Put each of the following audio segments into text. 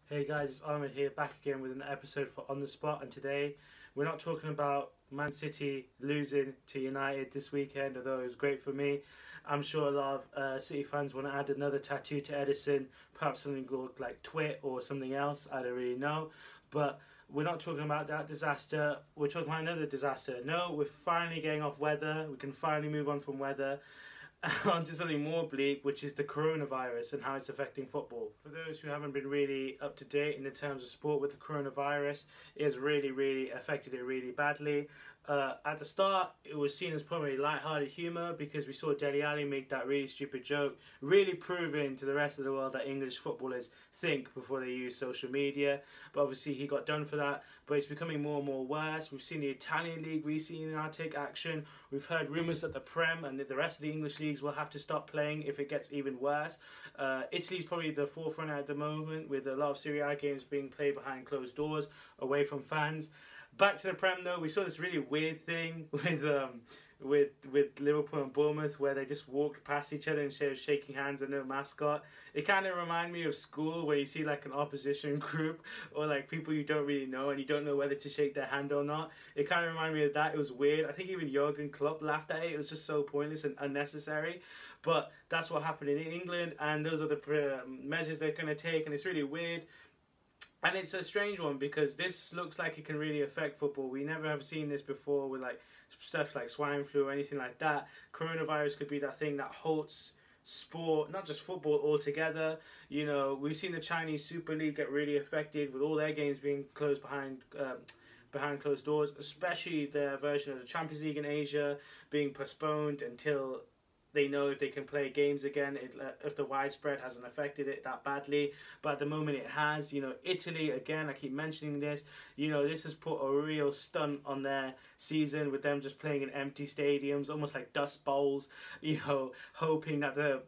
Hey guys, it's Ahmed here, back again with an episode for On The Spot, and today we're not talking about Man City losing to United this weekend, although it was great for me. I'm sure a lot of City fans want to add another tattoo to Edison, perhaps something called like Twit or something else, I don't really know. But we're not talking about that disaster, we're talking about another disaster. No, we're finally getting off weather, we can finally move on from weather. Onto something more bleak, which is the coronavirus and how it's affecting football. For those who haven't been really up to date in the terms of sport with the coronavirus, it has really affected it really badly. At the start, it was seen as probably light-hearted humour because we saw Dele Alli make that really stupid joke, really proving to the rest of the world that English footballers think before they use social media. But obviously he got done for that, but it's becoming more and more worse. We've seen the Italian league recently now take action. We've heard rumours that the Prem and the rest of the English leagues will have to stop playing if it gets even worse. Italy's probably the forefront at the moment, with a lot of Serie A games being played behind closed doors, away from fans. Back to the Prem though, we saw this really weird thing with Liverpool and Bournemouth where they just walked past each other instead of shaking hands and no mascot. It kind of reminded me of school where you see like an opposition group or like people you don't really know and you don't know whether to shake their hand or not. It kind of reminded me of that. It was weird. I think even Jurgen Klopp laughed at it. It was just so pointless and unnecessary. But that's what happened in England, and those are the measures they're going to take, and it's really weird. And it's a strange one because this looks like it can really affect football. We never have seen this before with like stuff like swine flu or anything like that. Coronavirus could be that thing that halts sport, not just football altogether. You know, we've seen the Chinese Super League get really affected with all their games being closed behind closed doors, especially their version of the Champions League in Asia being postponed until they know if they can play games again, if the widespread hasn't affected it that badly. But at the moment it has. You know, Italy, again, I keep mentioning this, you know, this has put a real stunt on their season with them just playing in empty stadiums, almost like dust bowls, you know, hoping that the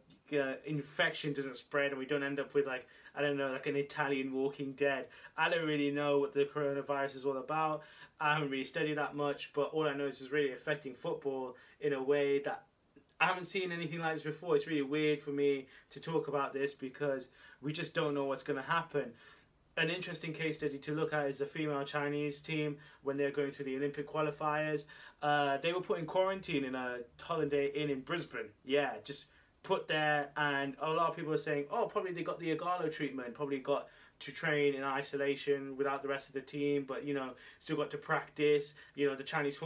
infection doesn't spread and we don't end up with like, I don't know, like an Italian Walking Dead. I don't really know what the coronavirus is all about. I haven't really studied that much, but all I know is it's really affecting football in a way that I haven't seen anything like this before. It's really weird for me to talk about this because we just don't know what's going to happen. An interesting case study to look at is the female Chinese team when they're going through the Olympic qualifiers. They were put in quarantine in a Holiday Inn in Brisbane. Yeah, just put there, and a lot of people are saying, oh, probably they got the Igalo treatment, probably got to train in isolation without the rest of the team, but you know, still got to practice. You know, the Chinese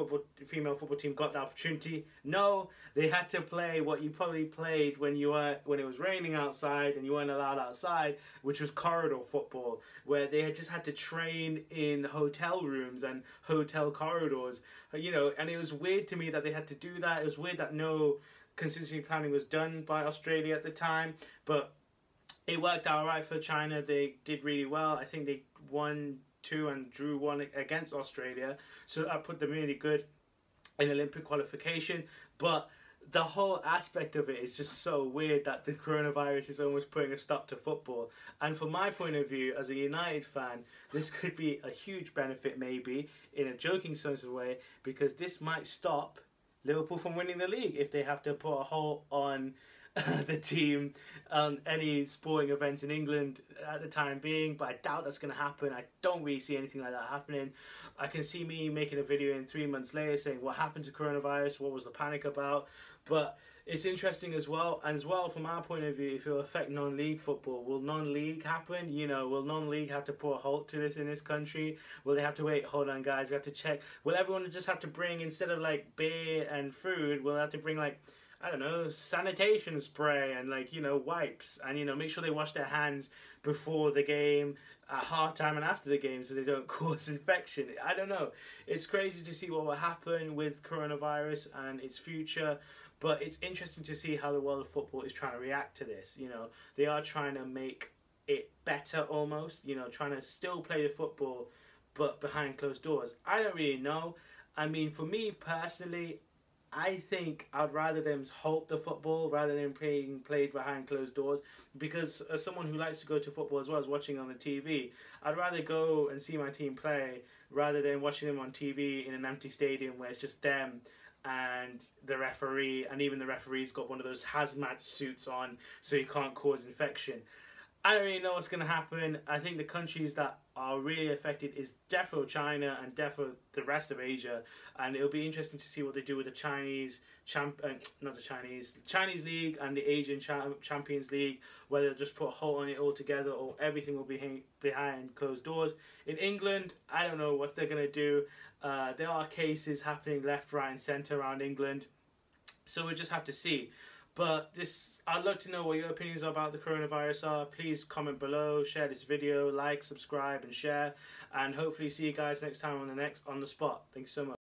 female football team got the opportunity. No, they had to play what you probably played when it was raining outside and you weren't allowed outside, which was corridor football, where they had just had to train in hotel rooms and hotel corridors. You know, and it was weird to me that they had to do that. It was weird that no contingency planning was done by Australia at the time, but it worked out right for China. They did really well. I think they won 2 and drew 1 against Australia, so that put them really good in Olympic qualification. But the whole aspect of it is just so weird that the coronavirus is almost putting a stop to football. And from my point of view, as a United fan, this could be a huge benefit, maybe in a joking sort of way, because this might stop Liverpool from winning the league if they have to put a halt on the team, any sporting events in England at the time being. But I doubt that's going to happen. I don't really see anything like that happening. I can see me making a video in 3 months later saying what happened to coronavirus, what was the panic about. But it's interesting as well, and as well from our point of view, if it will affect non-league football, will non-league happen? You know, will non-league have to put a halt to this in this country? Will they have to wait, hold on guys, we have to check, will everyone just have to bring, instead of like beer and food, we'll have to bring like, I don't know, sanitation spray and like, you know, wipes, and you know, make sure they wash their hands before the game, at half-time and after the game, so they don't cause infection. I don't know. It's crazy to see what will happen with coronavirus and its future, but it's interesting to see how the world of football is trying to react to this. You know, they are trying to make it better almost, you know, trying to still play the football but behind closed doors. I don't really know. I mean, for me personally, I think I'd rather them halt the football rather than being played behind closed doors, because as someone who likes to go to football as well as watching on the TV, I'd rather go and see my team play rather than watching them on TV in an empty stadium where it's just them and the referee, and even the referee's got one of those hazmat suits on so he can't cause infection. I don't really know what's going to happen. I think the countries that are really affected is defo China and defo the rest of Asia, and it'll be interesting to see what they do with the Chinese Chinese League and the Asian Champions League, whether they'll just put a halt on it altogether or everything will be behind closed doors. In England, I don't know what they're going to do. There are cases happening left, right and centre around England, so we'll just have to see. But I'd love to know what your opinions about the coronavirus are. Please comment below, share this video, like, subscribe and share. And hopefully see you guys next time on the Spot. Thanks so much.